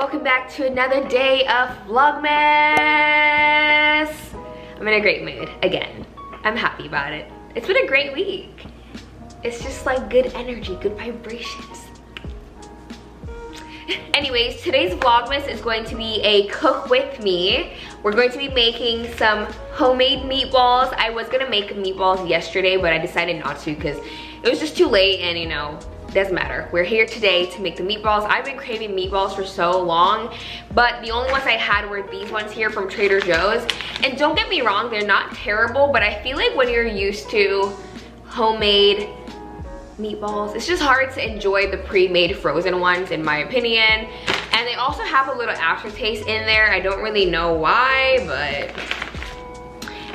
welcome back to another day of Vlogmas. I'm in a great mood again. I'm happy about it. It's been a great week. It's just like good energy, good vibrations. Anyways, today's Vlogmas is going to be a cook with me. We're going to be making some homemade meatballs. I was gonna make meatballs yesterday, but I decided not to because it was just too late and you know, doesn't matter. We're here today to make the meatballs. I've been craving meatballs for so long, but the only ones I had were these ones here from Trader Joe's. And don't get me wrong, they're not terrible, but I feel like when you're used to homemade meatballs, it's just hard to enjoy the pre-made frozen ones in my opinion. And they also have a little aftertaste in there. I don't really know why, but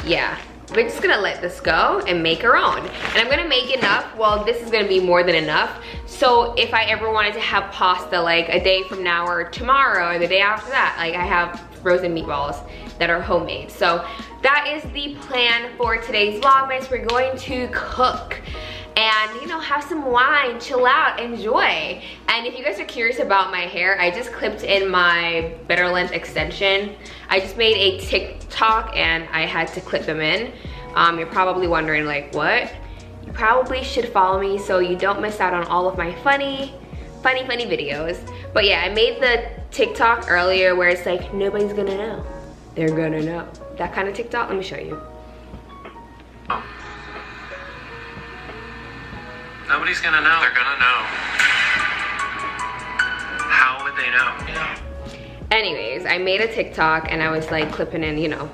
yeah. We're just gonna let this go and make our own. And I'm gonna make enough, well, this is gonna be more than enough. So if I ever wanted to have pasta like a day from now or tomorrow or the day after that, like I have frozen meatballs that are homemade. So that is the plan for today's Vlogmas. We're going to cook and, you know, have some wine, chill out, enjoy. And if you guys are curious about my hair, I just clipped in my better length extension. I just made a TikTok and I had to clip them in. You're probably wondering like, what? You probably should follow me so you don't miss out on all of my funny videos. But yeah, I made the TikTok earlier where it's like, nobody's gonna know. They're gonna know. That kind of TikTok, let me show you. Nobody's gonna know. They're gonna know. How would they know? Anyways, I made a TikTok and I was like clipping in, you know,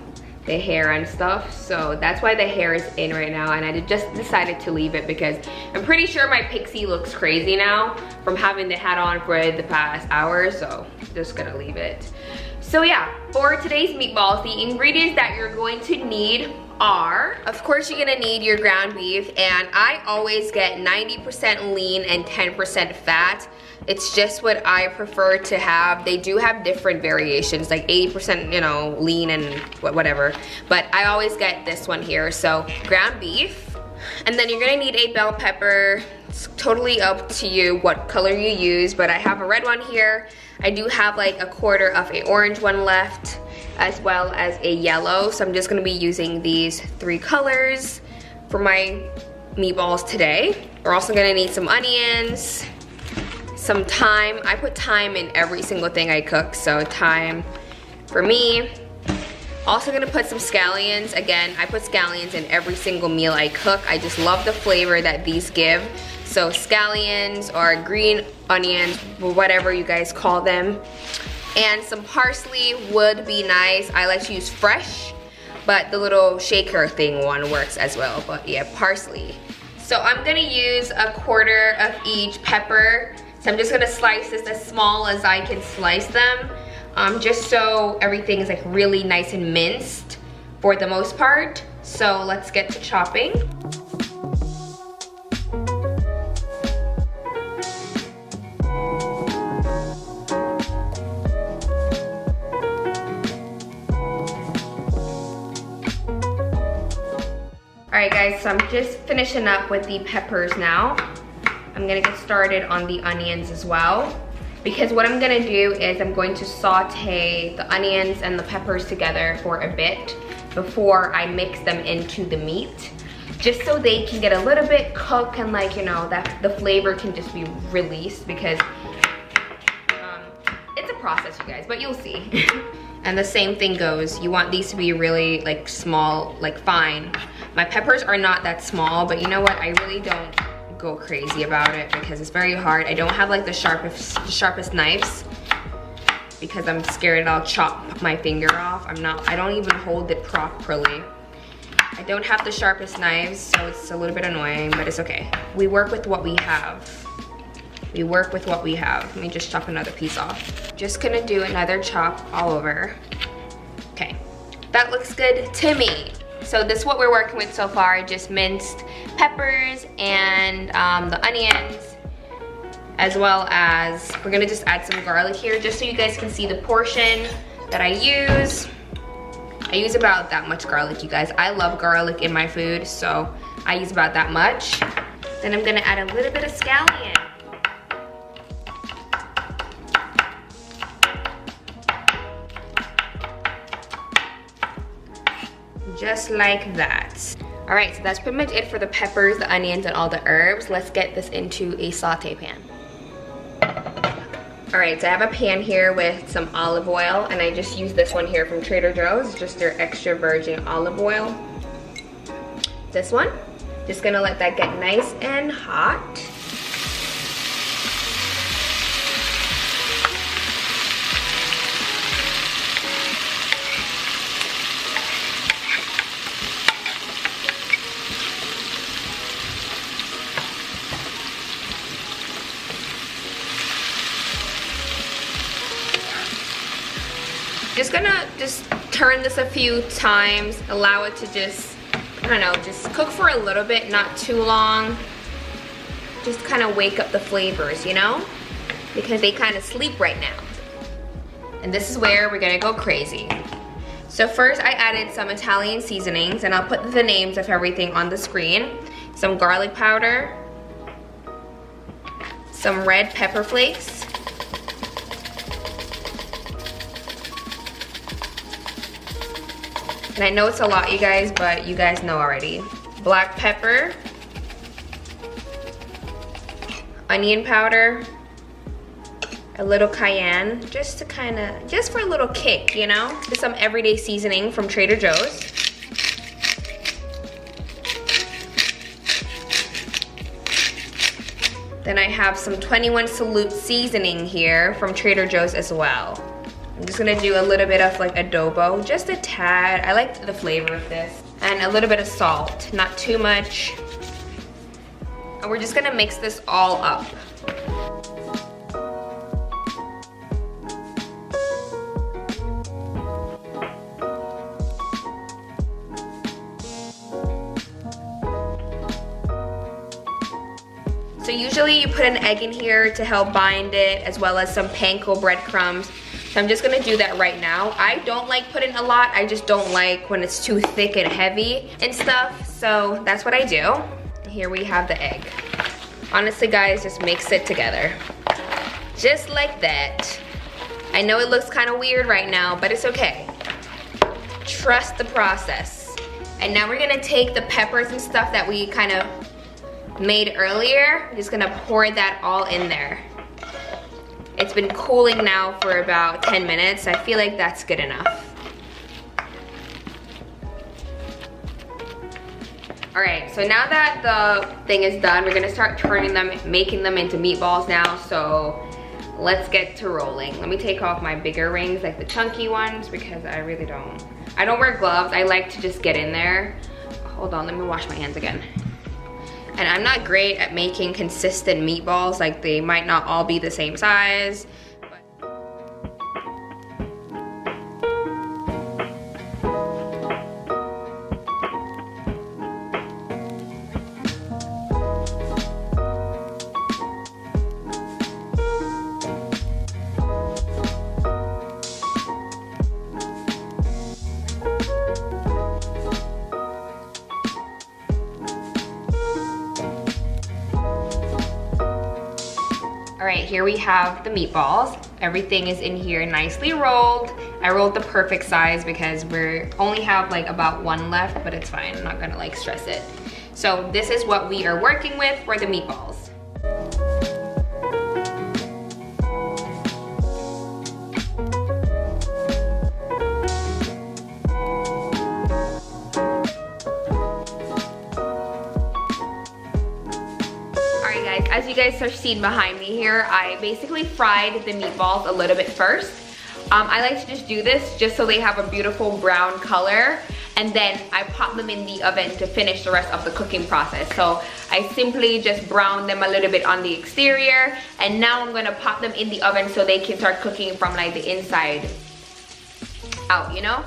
the hair and stuff. So that's why the hair is in right now. And I just decided to leave it because I'm pretty sure my pixie looks crazy now from having the hat on for the past hour. So just gonna leave it. So yeah, for today's meatballs, the ingredients that you're going to need are, of course, you're gonna need your ground beef, and I always get 90% lean and 10% fat. It's just what I prefer to have. They do have different variations, like 80%, you know, lean and whatever, but I always get this one here. So ground beef, and then you're gonna need a bell pepper. It's totally up to you what color you use, but I have a red one here. I do have like a quarter of an orange one left, as well as a yellow. So I'm just gonna be using these 3 colors for my meatballs today. We're also gonna need some onions, some thyme. I put thyme in every single thing I cook, so thyme for me. Also gonna put some scallions. Again, I put scallions in every single meal I cook. I just love the flavor that these give. So scallions or green onions, whatever you guys call them. And some parsley would be nice. I like to use fresh, but the little shaker thing one works as well. But yeah, parsley. So I'm gonna use a quarter of each pepper. So I'm just gonna slice this as small as I can slice them, just so everything is like really nice and minced for the most part. So let's get to chopping. Alright guys, so I'm just finishing up with the peppers now. I'm gonna get started on the onions as well. Because what I'm gonna do is I'm going to saute the onions and the peppers together for a bit before I mix them into the meat. Just so they can get a little bit cooked and like, you know, that the flavor can just be released because it's a process, you guys, but you'll see. And the same thing goes, you want these to be really like small, like fine. My peppers are not that small, but you know what? I really don't go crazy about it because it's very hard. I don't have like the sharpest knives because I'm scared I'll chop my finger off. I don't even hold it properly. I don't have the sharpest knives, so it's a little bit annoying, but it's okay. We work with what we have. We work with what we have. Let me just chop another piece off. Just gonna do another chop all over. Okay, that looks good to me. So this is what we're working with so far. Just minced peppers and the onions, as well as we're gonna just add some garlic here just so you guys can see the portion that I use. I use about that much garlic, you guys. I love garlic in my food, so I use about that much. Then I'm gonna add a little bit of scallion. just like that. All right, so that's pretty much it for the peppers, the onions, and all the herbs. Let's get this into a saute pan. All right, so I have a pan here with some olive oil, and I just use this one here from Trader Joe's, just their extra virgin olive oil. This one, just gonna let that get nice and hot. Just gonna turn this a few times, allow it to just, I don't know, just cook for a little bit, not too long. Just kind of wake up the flavors, you know? Because they kind of sleep right now. And this is where we're gonna go crazy. So first I added some Italian seasonings, and I'll put the names of everything on the screen. Some garlic powder, some red pepper flakes, and I know it's a lot, you guys, but you guys know already. Black pepper, onion powder, a little cayenne, just for a little kick, you know? Just some everyday seasoning from Trader Joe's. Then I have some 21 Salute seasoning here from Trader Joe's as well. I'm just gonna do a little bit of like adobo, just a tad. I like the flavor of this. And a little bit of salt, not too much. And we're just gonna mix this all up. So usually you put an egg in here to help bind it, as well as some panko breadcrumbs. So I'm just gonna do that right now. I don't like putting a lot. I just don't like when it's too thick and heavy and stuff. So that's what I do. Here we have the egg. Honestly, guys, just mix it together. Just like that. I know it looks kind of weird right now, but it's okay. Trust the process. And now we're gonna take the peppers and stuff that we kind of made earlier. I'm just gonna pour that all in there. It's been cooling now for about 10 minutes. I feel like that's good enough. All right, so now that the thing is done, we're gonna start turning them, making them into meatballs now. So let's get to rolling. Let me take off my bigger rings, like the chunky ones, because I don't wear gloves. I like to just get in there. Hold on, let me wash my hands again. And I'm not great at making consistent meatballs. Like, they might not all be the same size. All right, here we have the meatballs. Everything is in here nicely rolled. I rolled the perfect size because we only have like about one left, but it's fine. I'm not gonna like stress it. So this is what we are working with for the meatballs. As you guys are seeing behind me here, I basically fried the meatballs a little bit first. I like to just do this just so they have a beautiful brown color, and then I pop them in the oven to finish the rest of the cooking process. So I simply just brown them a little bit on the exterior, and now I'm gonna pop them in the oven so they can start cooking from like the inside out, you know?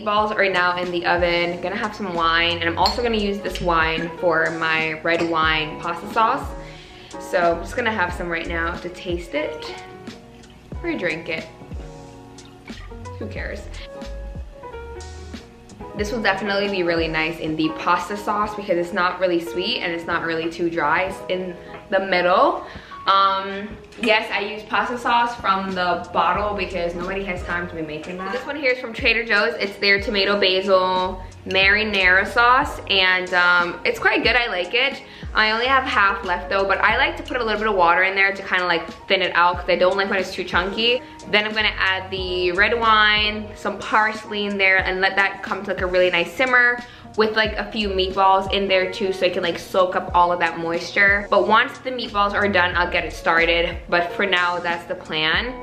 meatballs are now in the oven. I'm gonna have some wine, and I'm also gonna use this wine for my red wine pasta sauce. So I'm just gonna have some right now to taste it or drink it. Who cares? This will definitely be really nice in the pasta sauce because it's not really sweet and it's not really too dry. It's in the middle. Yes, I use pasta sauce from the bottle because nobody has time to be making that. This one here is from Trader Joe's. It's their tomato basil marinara sauce, and it's quite good. I like it. I only have half left though, but I like to put a little bit of water in there to kind of like thin it out because I don't like when it's too chunky. Then I'm gonna add the red wine, some parsley in there, and let that come to like a really nice simmer with like a few meatballs in there too, so it can like soak up all of that moisture. But once the meatballs are done, I'll get it started. But for now, that's the plan.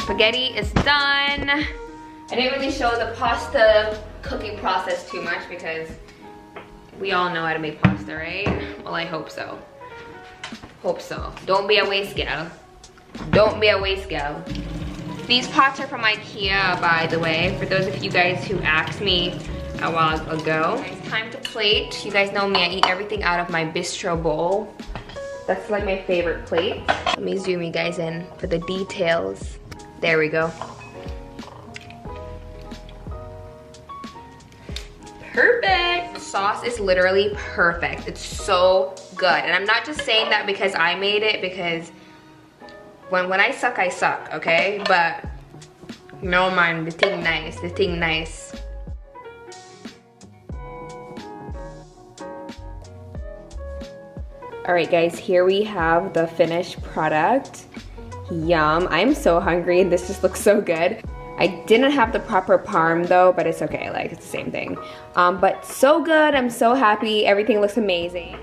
Spaghetti is done. I didn't really show the pasta cooking process too much because we all know how to make pasta, right? Well, I hope so. Hope so. Don't be a waste gal. Don't be a waste gal. These pots are from IKEA, by the way, for those of you guys who asked me a while ago. It's time to plate. You guys know me, I eat everything out of my bistro bowl. That's like my favorite plate. Let me zoom you guys in for the details. There we go. Perfect. The sauce is literally perfect. It's so good. And I'm not just saying that because I made it, because when I suck, okay? But no man, the thing nice, the thing nice. All right guys, here we have the finished product. Yum, I'm so hungry. This just looks so good. I didn't have the proper parm though, but it's okay, like it's the same thing. But so good, I'm so happy. Everything looks amazing.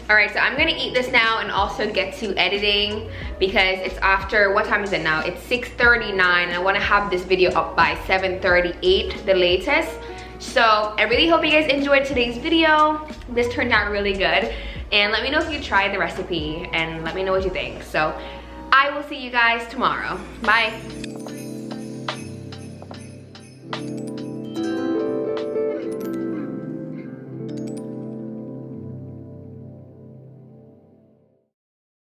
All right, so I'm gonna eat this now and also get to editing because it's after, what time is it now? It's 6:39 and I wanna have this video up by 7:38, the latest. So I really hope you guys enjoyed today's video. This turned out really good. And let me know if you tried the recipe and let me know what you think. So I will see you guys tomorrow. Bye.